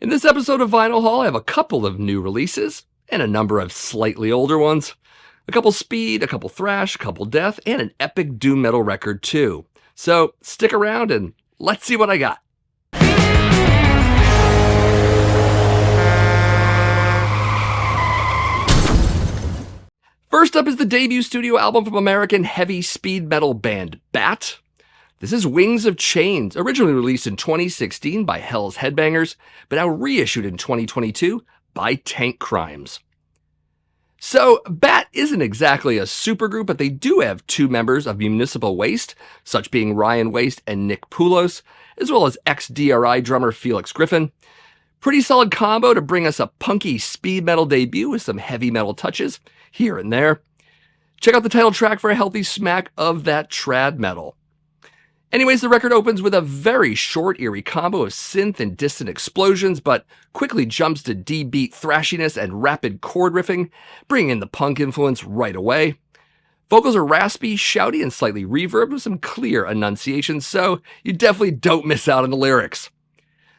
In this episode of Vinyl Haul, I have a couple of new releases and a number of slightly older ones. A couple speed, a couple thrash, a couple death, and an epic doom metal record too. So stick around and let's see what I got. First up is the debut studio album from American heavy speed metal band Bat. This is Wings of Chains, originally released in 2016 by Hell's Headbangers, but now reissued in 2022 by Tank Crimes. So, Bat isn't exactly a supergroup, but they do have two members of Municipal Waste, such being Ryan Waste and Nick Poulos, as well as ex-DRI drummer Felix Griffin. Pretty solid combo to bring us a punky speed metal debut with some heavy metal touches here and there. Check out the title track for a healthy smack of that trad metal. Anyways, the record opens with a very short, eerie combo of synth and distant explosions, but quickly jumps to D-beat thrashiness and rapid chord riffing, bringing in the punk influence right away. Vocals are raspy, shouty, and slightly reverbed with some clear enunciations, so you definitely don't miss out on the lyrics.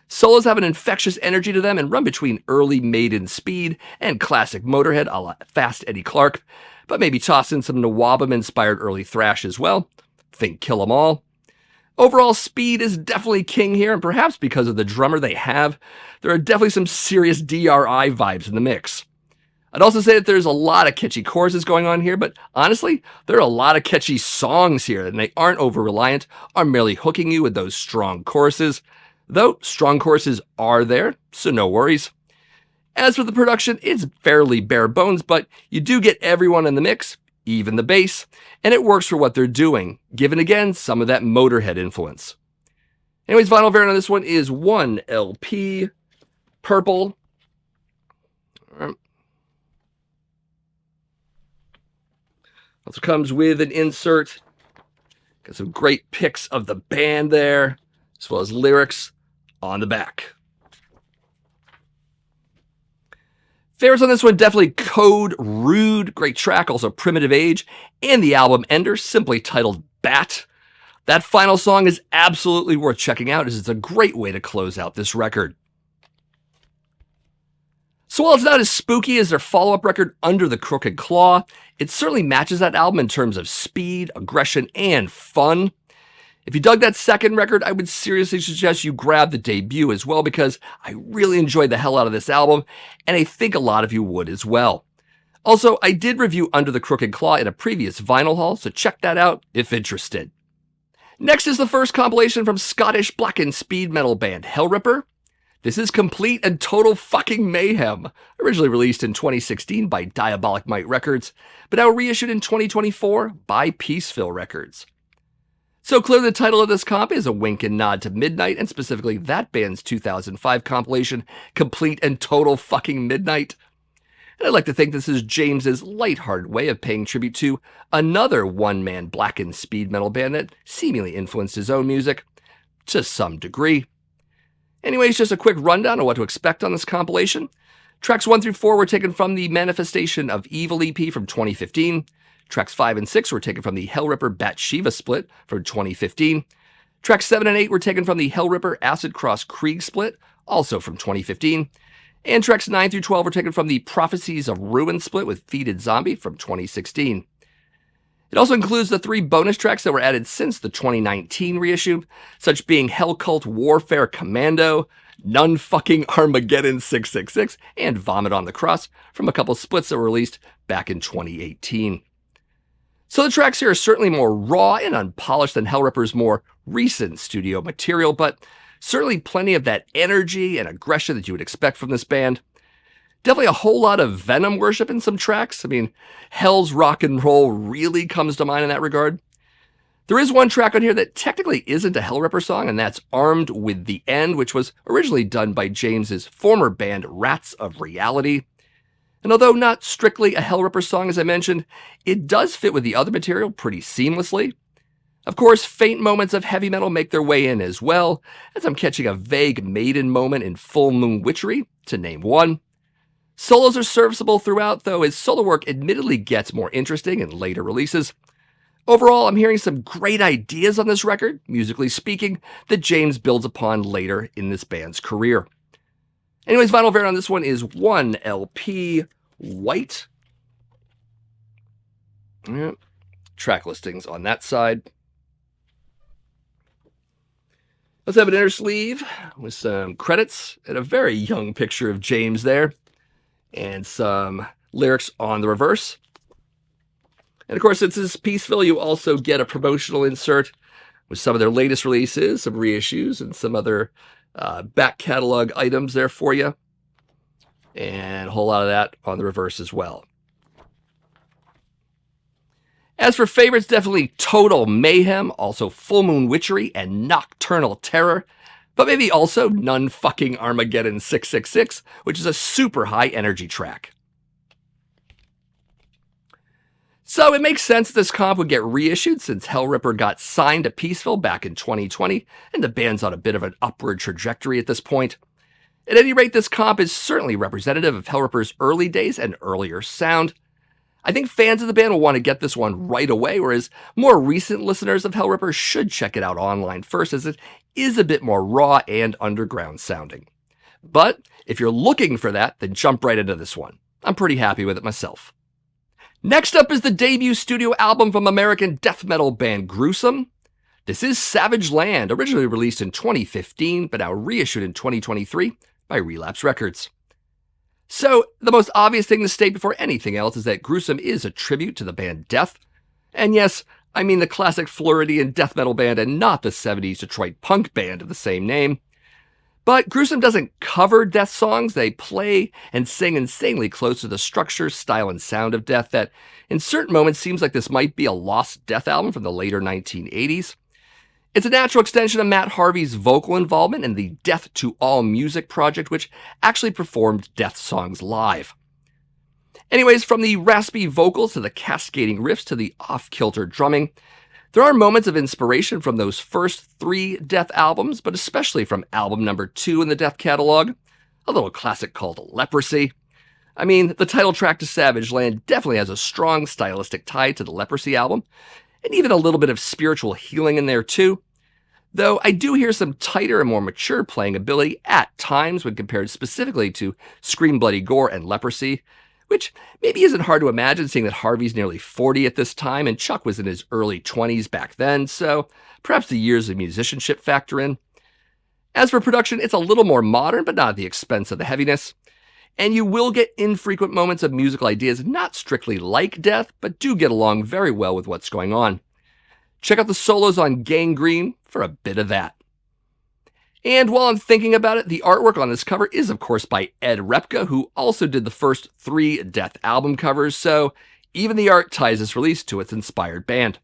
Solos have an infectious energy to them and run between early Maiden speed and classic Motorhead a la Fast Eddie Clarke, but maybe toss in some Nawabum-inspired early thrash as well. Think Kill 'Em All. Overall, speed is definitely king here, and perhaps because of the drummer they have, there are definitely some serious DRI vibes in the mix. I'd also say that there's a lot of catchy choruses going on here, but honestly, there are a lot of catchy songs here, and they aren't over-reliant on merely hooking you with those strong choruses, though strong choruses are there, so no worries. As for the production, it's fairly bare bones, but you do get everyone in the mix, even the bass, and it works for what they're doing, given again some of that Motorhead influence. Anyways, vinyl variant on this one is 1 LP, purple. Also comes with an insert. Got some great pics of the band there, as well as lyrics on the back. Favorites on this one, definitely Code, Rude, great track, also Primitive Age, and the album Ender, simply titled Bat. That final song is absolutely worth checking out, as it's a great way to close out this record. So while it's not as spooky as their follow-up record Under the Crooked Claw, it certainly matches that album in terms of speed, aggression, and fun. If you dug that second record, I would seriously suggest you grab the debut as well, because I really enjoyed the hell out of this album, and I think a lot of you would as well. Also, I did review Under the Crooked Claw in a previous vinyl haul, so check that out if interested. Next is the first compilation from Scottish blackened speed metal band Hellripper. This is Complete and Total Fucking Mayhem, originally released in 2016 by Diabolic Might Records, but now reissued in 2024 by Peaceville Records. So clearly the title of this comp is a wink and nod to Midnight, and specifically that band's 2005 compilation, Complete and Total Fucking Midnight. And I'd like to think this is James's lighthearted way of paying tribute to another one-man blackened speed metal band that seemingly influenced his own music, to some degree. Anyways, just a quick rundown of what to expect on this compilation. Tracks 1 through 4 were taken from the Manifestation of Evil EP from 2015. Tracks 5 and 6 were taken from the Hellripper Bat Shiva split from 2015. Tracks 7 and 8 were taken from the Hellripper Acid Cross Krieg split, also from 2015. And tracks 9 through 12 were taken from the Prophecies of Ruin split with Feeded Zombie from 2016. It also includes the 3 bonus tracks that were added since the 2019 reissue, such being Hellcult Warfare Commando, None Fucking Armageddon 666, and Vomit on the Cross from a couple splits that were released back in 2018. So the tracks here are certainly more raw and unpolished than Hellripper's more recent studio material, but certainly plenty of that energy and aggression that you would expect from this band. Definitely a whole lot of Venom worship in some tracks. I mean, Hell's Rock and Roll really comes to mind in that regard. There is one track on here that technically isn't a Hellripper song, and that's Armed with the End, which was originally done by James's former band Rats of Reality. And although not strictly a Hellripper song, as I mentioned, it does fit with the other material pretty seamlessly. Of course, faint moments of heavy metal make their way in as well, as I'm catching a vague Maiden moment in Full Moon Witchery, to name one. Solos are serviceable throughout, though his solo work admittedly gets more interesting in later releases. Overall, I'm hearing some great ideas on this record, musically speaking, that James builds upon later in this band's career. Anyways, vinyl variant on this one is 1 LP white. Yep. Track listings on that side. Let's have an inner sleeve with some credits and a very young picture of James there, and some lyrics on the reverse. And of course, since this is Peaceville, you also get a promotional insert with some of their latest releases, some reissues, and some other back catalog items there for you. And a whole lot of that on the reverse as well. As for favorites, definitely Total Mayhem, also Full Moon Witchery and Nocturnal Terror, but maybe also None Fucking Armageddon 666, which is a super high energy track. So it makes sense that this comp would get reissued since Hellripper got signed to Peaceville back in 2020, and the band's on a bit of an upward trajectory at this point. At any rate, this comp is certainly representative of Hellripper's early days and earlier sound. I think fans of the band will want to get this one right away, whereas more recent listeners of Hellripper should check it out online first, as it is a bit more raw and underground sounding. But if you're looking for that, then jump right into this one. I'm pretty happy with it myself. Next up is the debut studio album from American death metal band Gruesome. This is Savage Land, originally released in 2015, but now reissued in 2023 by Relapse Records. So, the most obvious thing to state before anything else is that Gruesome is a tribute to the band Death. And yes, I mean the classic Floridian death metal band and not the 70s Detroit punk band of the same name. But Gruesome doesn't cover Death songs, they play and sing insanely close to the structure, style, and sound of Death that, in certain moments, seems like this might be a lost Death album from the later 1980s. It's a natural extension of Matt Harvey's vocal involvement in the Death to All Music project, which actually performed Death songs live. Anyways, from the raspy vocals to the cascading riffs to the off-kilter drumming, there are moments of inspiration from those first 3 Death albums, but especially from album number 2 in the Death catalog, a little classic called Leprosy. I mean, the title track to Savage Land definitely has a strong stylistic tie to the Leprosy album, and even a little bit of spiritual healing in there too. Though I do hear some tighter and more mature playing ability at times when compared specifically to Scream Bloody Gore and Leprosy, which maybe isn't hard to imagine seeing that Harvey's nearly 40 at this time and Chuck was in his early 20s back then, so perhaps the years of musicianship factor in. As for production, it's a little more modern, but not at the expense of the heaviness. And you will get infrequent moments of musical ideas not strictly like Death, but do get along very well with what's going on. Check out the solos on Gangrene for a bit of that. And while I'm thinking about it, the artwork on this cover is, of course, by Ed Repka, who also did the first 3 Death album covers, so even the art ties this release to its inspired band.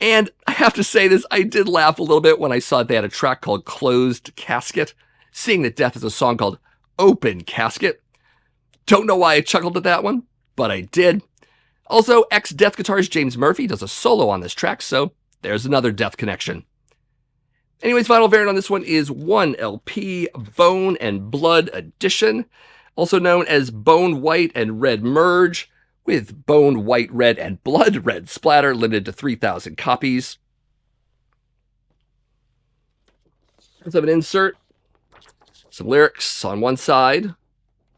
And I have to say this, I did laugh a little bit when I saw they had a track called Closed Casket, seeing that Death has a song called Open Casket. Don't know why I chuckled at that one, but I did. Also, ex-Death guitarist James Murphy does a solo on this track, so there's another Death connection. Anyways, vinyl variant on this one is 1 LP Bone and Blood Edition, also known as Bone White and Red Merge, with Bone White Red and Blood Red splatter, limited to 3,000 copies. Let's have an insert. Some lyrics on one side,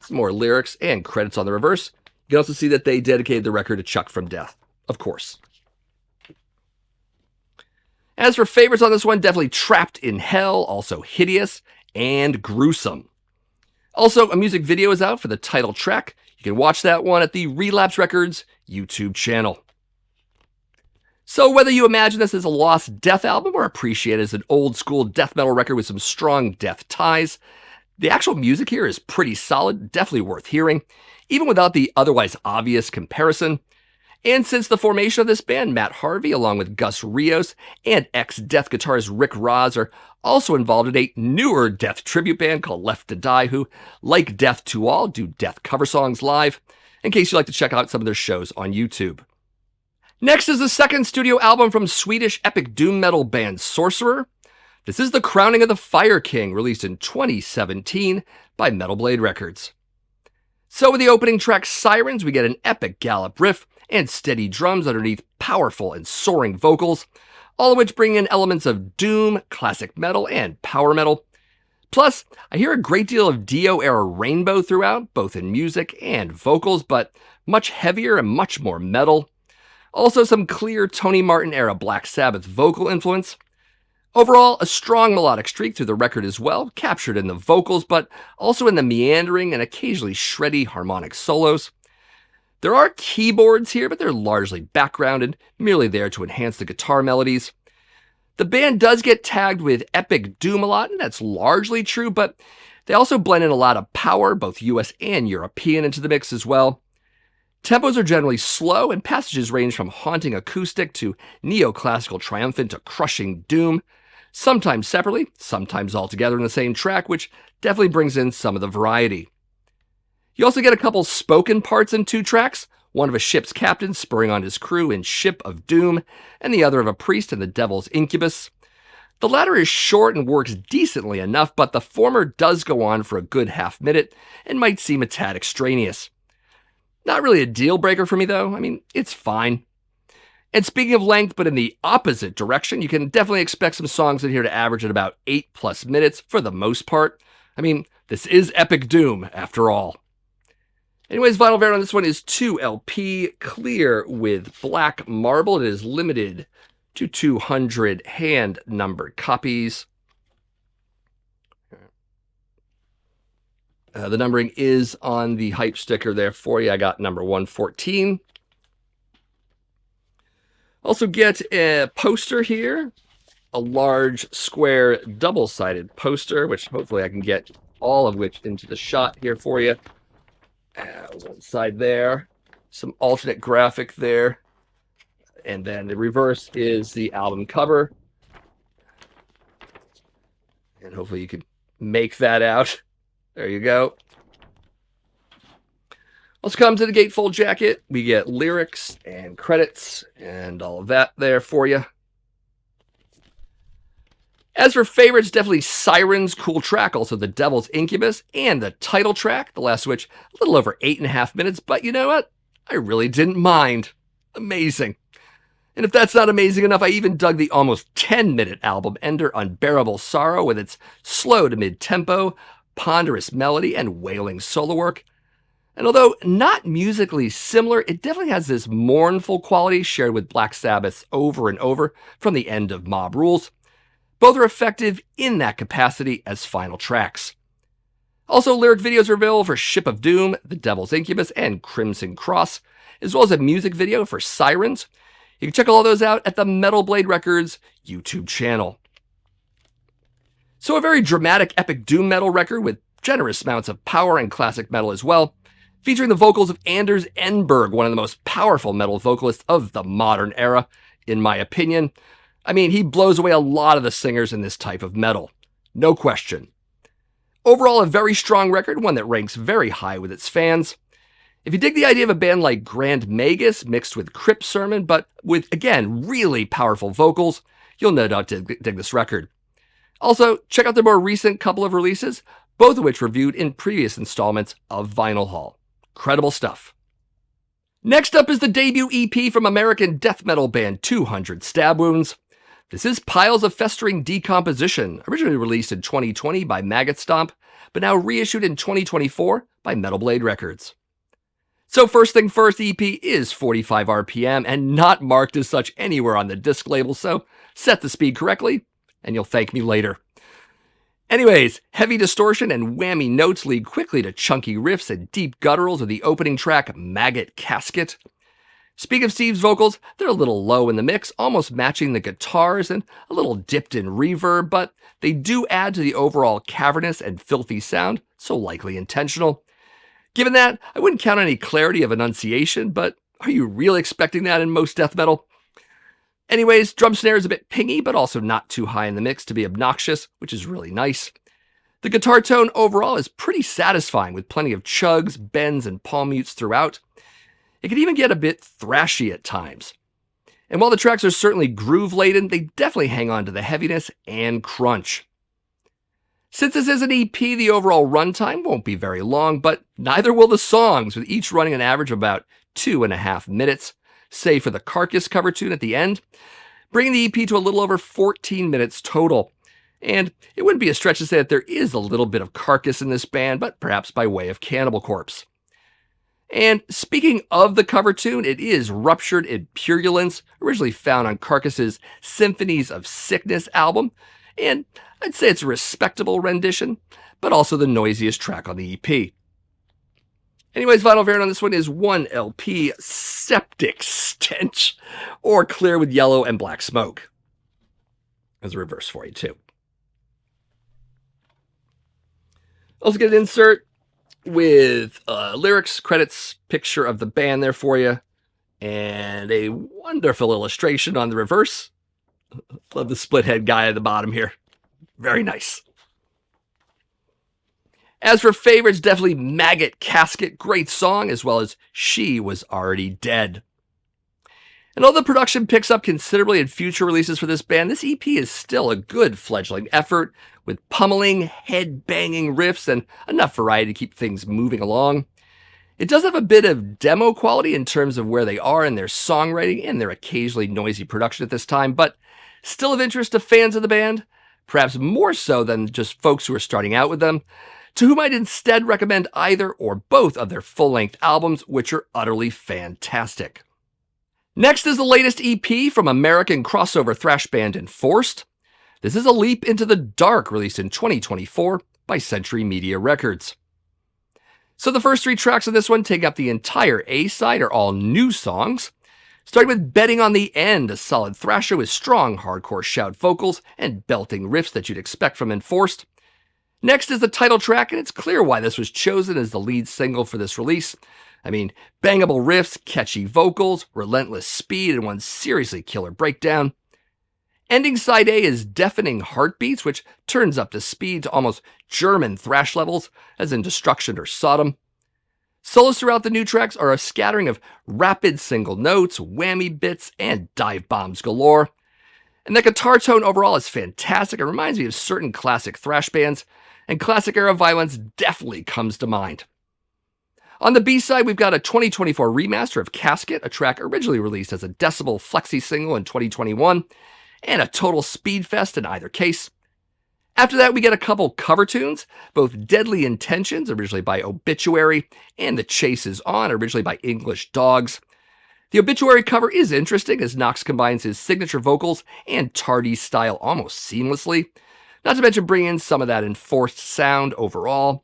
some more lyrics and credits on the reverse. You can also see that they dedicated the record to Chuck from Death, of course. As for favorites on this one, definitely Trapped in Hell, also Hideous, and Gruesome. Also, a music video is out for the title track. You can watch that one at the Relapse Records YouTube channel. So whether you imagine this as a lost Death album or appreciate it as an old school death metal record with some strong Death ties, the actual music here is pretty solid, definitely worth hearing, even without the otherwise obvious comparison. And since the formation of this band, Matt Harvey, along with Gus Rios and ex-Death guitarist Rick Ross, are also involved in a newer Death tribute band called Left to Die, who, like Death to All, do Death cover songs live, in case you'd like to check out some of their shows on YouTube. Next is the second studio album from Swedish epic doom metal band Sorcerer. This is The Crowning of the Fire King, released in 2017 by Metal Blade Records. So with the opening track Sirens, we get an epic gallop riff and steady drums underneath powerful and soaring vocals, all of which bring in elements of doom, classic metal, and power metal. Plus, I hear a great deal of Dio-era rainbow throughout, both in music and vocals, but much heavier and much more metal. Also, some clear Tony Martin-era Black Sabbath vocal influence. Overall, a strong melodic streak through the record as well, captured in the vocals, but also in the meandering and occasionally shreddy harmonic solos. There are keyboards here, but they're largely background and merely there to enhance the guitar melodies. The band does get tagged with epic doom a lot, and that's largely true, but they also blend in a lot of power, both US and European, into the mix as well. Tempos are generally slow, and passages range from haunting acoustic to neoclassical triumphant to crushing doom, sometimes separately, sometimes all together in the same track, which definitely brings in some of the variety. You also get a couple spoken parts in 2 tracks, one of a ship's captain spurring on his crew in Ship of Doom, and the other of a priest in the Devil's Incubus. The latter is short and works decently enough, but the former does go on for a good half-minute and might seem a tad extraneous. Not really a deal breaker for me though, it's fine. And speaking of length, but in the opposite direction, you can definitely expect some songs in here to average at about 8+ minutes for the most part. This is epic doom after all. Anyways, vinyl variant on this one is 2LP, clear with black marble. It is limited to 200 hand-numbered copies. The numbering is on the hype sticker there for you. I got number 114. Also get a poster here, a large square double-sided poster, which hopefully I can get all of which into the shot here for you. One side there, some alternate graphic there, and then the reverse is the album cover. And hopefully you can make that out. There you go. Also comes in a gatefold jacket. We get lyrics and credits and all of that there for you. As for favorites, definitely Siren's cool track, also the Devil's Incubus, and the title track, the last of which a little over 8.5 minutes, but you know what? I really didn't mind. Amazing. And if that's not amazing enough, I even dug the almost 10-minute album Ender Unbearable Sorrow with its slow to mid-tempo, ponderous melody, and wailing solo work. And although not musically similar, it definitely has this mournful quality shared with Black Sabbath's Over and Over from the end of Mob Rules. Both are effective in that capacity as final tracks. Also, lyric videos are available for Ship of Doom, The Devil's Incubus, and Crimson Cross, as well as a music video for Sirens. You can check all those out at the Metal Blade Records YouTube channel. So a very dramatic epic doom metal record with generous amounts of power and classic metal as well, featuring the vocals of Anders Enberg, one of the most powerful metal vocalists of the modern era, in my opinion. He blows away a lot of the singers in this type of metal. No question. Overall, a very strong record, one that ranks very high with its fans. If you dig the idea of a band like Grand Magus mixed with Crypt Sermon, but with, again, really powerful vocals, you'll no doubt dig this record. Also, check out their more recent couple of releases, both of which reviewed in previous installments of Vinyl Haul. Credible stuff. Next up is the debut EP from American death metal band 200 Stab Wounds. This is Piles of Festering Decomposition, originally released in 2020 by Maggot Stomp, but now reissued in 2024 by Metal Blade Records. So first thing first, the EP is 45 RPM and not marked as such anywhere on the disc label, so set the speed correctly, and you'll thank me later. Anyways, heavy distortion and whammy notes lead quickly to chunky riffs and deep gutturals with the opening track, Maggot Casket. Speaking of Steve's vocals, they're a little low in the mix, almost matching the guitars and a little dipped in reverb, but they do add to the overall cavernous and filthy sound, so likely intentional. Given that, I wouldn't count on any clarity of enunciation, but are you really expecting that in most death metal? Anyways, drum snare is a bit pingy, but also not too high in the mix to be obnoxious, which is really nice. The guitar tone overall is pretty satisfying with plenty of chugs, bends, and palm mutes throughout. It can even get a bit thrashy at times. And while the tracks are certainly groove-laden, they definitely hang on to the heaviness and crunch. Since this is an EP, the overall runtime won't be very long, but neither will the songs, with each running an average of about 2.5 minutes, save for the Carcass cover tune at the end, bringing the EP to a little over 14 minutes total. And it wouldn't be a stretch to say that there is a little bit of Carcass in this band, but perhaps by way of Cannibal Corpse. And speaking of the cover tune, it is Ruptured in Purulence, originally found on Carcass's Symphonies of Sickness album, and I'd say it's a respectable rendition, but also the noisiest track on the EP. Anyways, vinyl variant on this one is 1LP Septic Stench, or Clear with Yellow and Black Smoke. There's a reverse for you too. Also get an insert with lyrics, credits, picture of the band there for you, and a wonderful illustration on the reverse. Love the split head guy at the bottom here. Very nice. As for favorites, definitely Maggot Casket, great song, as well as She Was Already Dead. And although the production picks up considerably in future releases for this band, this EP is still a good fledgling effort with pummeling, head-banging riffs and enough variety to keep things moving along. It does have a bit of demo quality in terms of where they are in their songwriting and their occasionally noisy production at this time, but still of interest to fans of the band, perhaps more so than just folks who are starting out with them, to whom I'd instead recommend either or both of their full-length albums, which are utterly fantastic. Next is the latest EP from American crossover thrash band Enforced. This is A Leap into the Dark, released in 2024 by Century Media Records. So the first 3 tracks of this one take up the entire A-side, are all new songs, starting with Betting on the End, a solid thrasher with strong hardcore shout vocals and belting riffs that you'd expect from Enforced. Next is the title track, and it's clear why this was chosen as the lead single for this release. I mean, bangable riffs, catchy vocals, relentless speed, and one seriously killer breakdown. Ending side A is Deafening Heartbeats, which turns up the speed to almost German thrash levels, as in Destruction or Sodom. Solos throughout the new tracks are a scattering of rapid single notes, whammy bits, and dive bombs galore. And the guitar tone overall is fantastic. It reminds me of certain classic thrash bands, and classic era violence definitely comes to mind. On the B-side, we've got a 2024 remaster of Casket, a track originally released as a Decibel flexi single in 2021, and a total speedfest in either case. After that, we get a couple cover tunes, both Deadly Intentions, originally by Obituary, and The Chase Is On, originally by English Dogs. The Obituary cover is interesting, as Knox combines his signature vocals and tardy style almost seamlessly, not to mention bringing in some of that Enforced sound overall.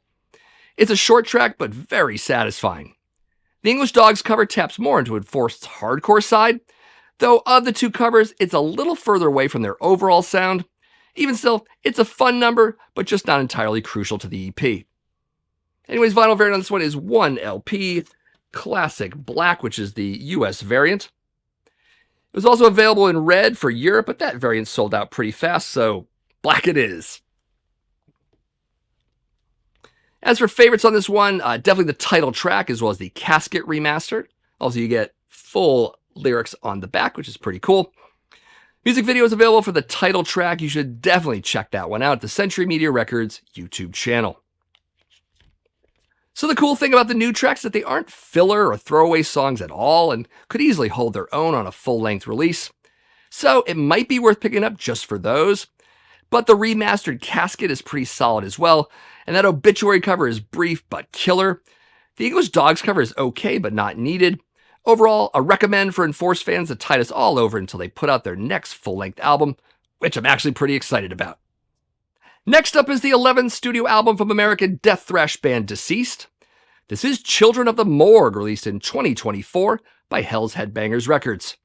It's a short track, but very satisfying. The English Dogs cover taps more into Enforced's hardcore side, though of the 2 covers, it's a little further away from their overall sound. Even still, it's a fun number, but just not entirely crucial to the EP. Anyways, vinyl variant on this one is 1LP Classic Black, which is the US variant. It was also available in red for Europe, but that variant sold out pretty fast, so black it is. As for favorites on this one, definitely the title track as well as the Casket remastered. Also, you get full lyrics on the back, which is pretty cool. Music video is available for the title track. You should definitely check that one out at the Century Media Records YouTube channel. So the cool thing about the new tracks is that they aren't filler or throwaway songs at all and could easily hold their own on a full-length release. So it might be worth picking up just for those. But the remastered Casket is pretty solid as well, and that Obituary cover is brief but killer. The English Dogs cover is okay but not needed. Overall, a recommend for Enforced fans to tide us all over until they put out their next full-length album, which I'm actually pretty excited about. Next up is the 11th studio album from American death thrash band Deceased. This is Children of the Morg, released in 2024 by Hell's Headbangers Records.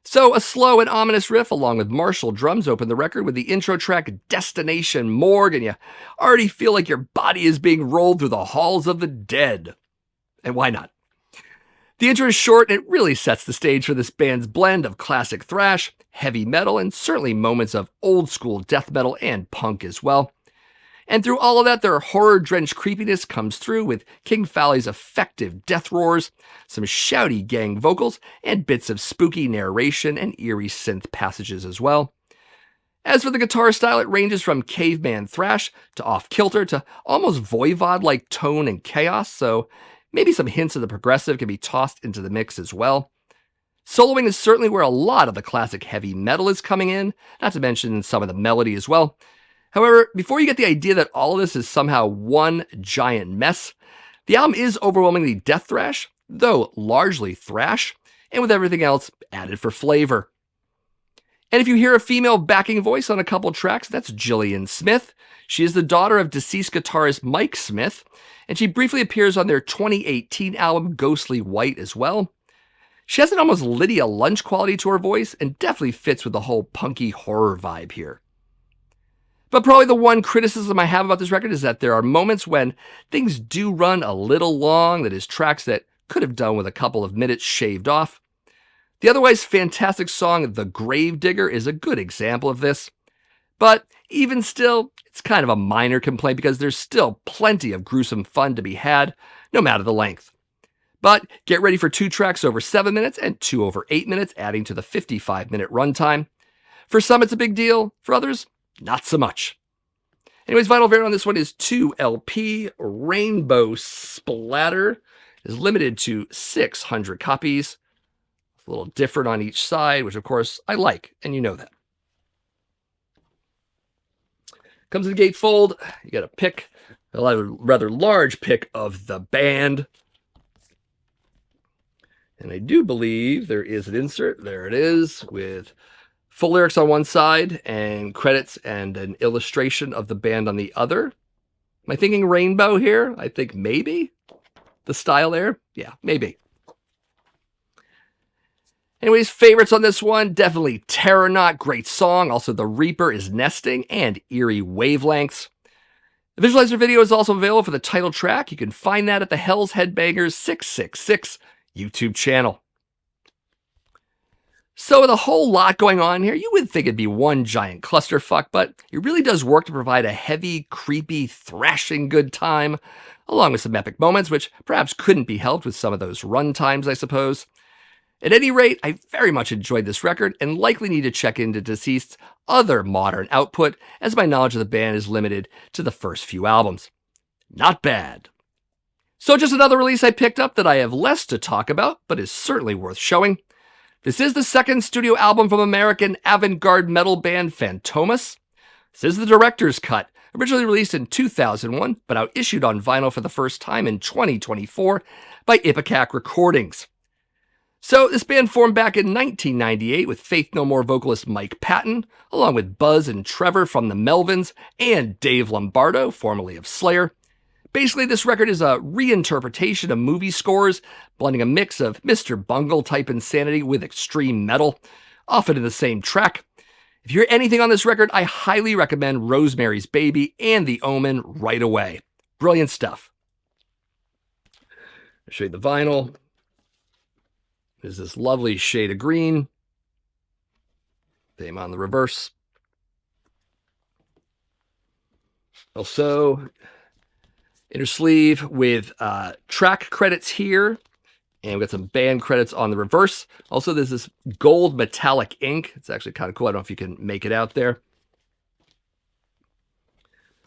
So a slow and ominous riff along with martial drums open the record with the intro track Destination Morg, and you already feel like your body is being rolled through the halls of the dead. And why not? The intro is short and it really sets the stage for this band's blend of classic thrash, heavy metal, and certainly moments of old school death metal and punk as well. And through all of that, their horror-drenched creepiness comes through with King Fowley's effective death roars, some shouty gang vocals, and bits of spooky narration and eerie synth passages as well. As for the guitar style, it ranges from caveman thrash to off-kilter to almost voivod-like tone and chaos, so maybe some hints of the progressive can be tossed into the mix as well. Soloing is certainly where a lot of the classic heavy metal is coming in, not to mention some of the melody as well. However, before you get the idea that all of this is somehow one giant mess, the album is overwhelmingly death thrash, though largely thrash, and with everything else added for flavor. And if you hear a female backing voice on a couple tracks, that's Gillian Smith. She is the daughter of deceased guitarist Mike Smith, and she briefly appears on their 2018 album Ghostly White as well. She has an almost Lydia Lunch quality to her voice and definitely fits with the whole punky horror vibe here. But probably the one criticism I have about this record is that there are moments when things do run a little long, that is, tracks that could have done with a couple of minutes shaved off. The otherwise fantastic song The Grave Digger is a good example of this. But even still, it's kind of a minor complaint because there's still plenty of gruesome fun to be had, no matter the length. But get ready for 2 tracks over 7 minutes and 2 over 8 minutes, adding to the 55-minute runtime. For some, it's a big deal. For others, not so much. Anyways, vinyl variant on this one is 2LP Rainbow Splatter. It is limited to 600 copies. It's a little different on each side, which of course I like, and you know that. Comes in the gatefold. You got a pick, a rather large pick of the band. And I do believe there is an insert. There it is, with full lyrics on one side and credits and an illustration of the band on the other. Am I thinking rainbow here? I think maybe. The style there? Yeah, maybe. Anyways, favorites on this one, definitely Terranaut, great song. Also, The Reaper is Nesting and Eerie Wavelengths. The visualizer video is also available for the title track. You can find that at the Hell's Headbangers 666 YouTube channel. So with a whole lot going on here, you would think it'd be one giant clusterfuck, but it really does work to provide a heavy, creepy, thrashing good time, along with some epic moments, which perhaps couldn't be helped with some of those run times, I suppose. At any rate, I very much enjoyed this record and likely need to check into Deceased's other modern output, as my knowledge of the band is limited to the first few albums. Not bad. So just another release I picked up that I have less to talk about, but is certainly worth showing. This is the second studio album from American avant-garde metal band Phantomas. This is the director's cut, originally released in 2001, but now issued on vinyl for the first time in 2024 by Ipecac Recordings. So this band formed back in 1998 with Faith No More vocalist Mike Patton, along with Buzz and Trevor from the Melvins, and Dave Lombardo, formerly of Slayer. Basically, this record is a reinterpretation of movie scores, blending a mix of Mr. Bungle-type insanity with extreme metal, often in the same track. If you hear anything on this record, I highly recommend Rosemary's Baby and The Omen right away. Brilliant stuff. I'll show you the vinyl. There's this lovely shade of green. Same on the reverse. Also, inner sleeve with track credits here, and we've got some band credits on the reverse. Also, there's this gold metallic ink. It's actually kind of cool. I don't know if you can make it out there.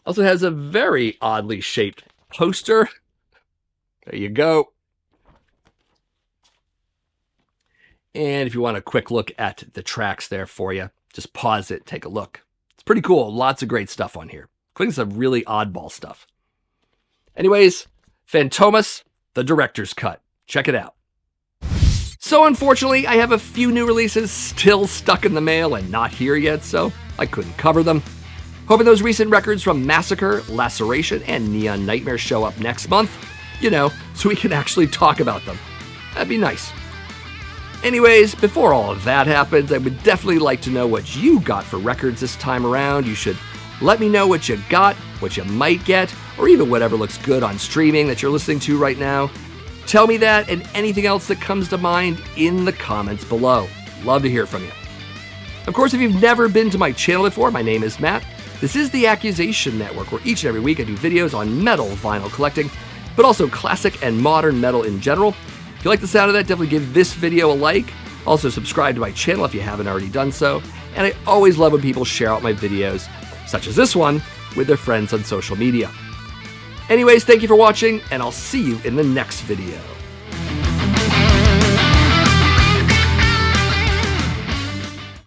Also has a very oddly shaped poster. There you go. And if you want a quick look at the tracks there for you, just pause it, take a look. It's pretty cool. Lots of great stuff on here, including some really oddball stuff. Anyways, Phantomas, the director's cut. Check it out. So unfortunately, I have a few new releases still stuck in the mail and not here yet, so I couldn't cover them. Hoping those recent records from Massacre, Laceration, and Neon Nightmare show up next month, so we can actually talk about them. That'd be nice. Anyways, before all of that happens, I would definitely like to know what you got for records this time around. You should let me know what you got, what you might get, or even whatever looks good on streaming that you're listening to right now. Tell me that and anything else that comes to mind in the comments below. Love to hear from you. Of course, if you've never been to my channel before, my name is Matt. This is the Accusation Network, where each and every week I do videos on metal vinyl collecting, but also classic and modern metal in general. If you like the sound of that, definitely give this video a like. Also subscribe to my channel if you haven't already done so. And I always love when people share out my videos, such as this one, with their friends on social media. Anyways, thank you for watching, and I'll see you in the next video.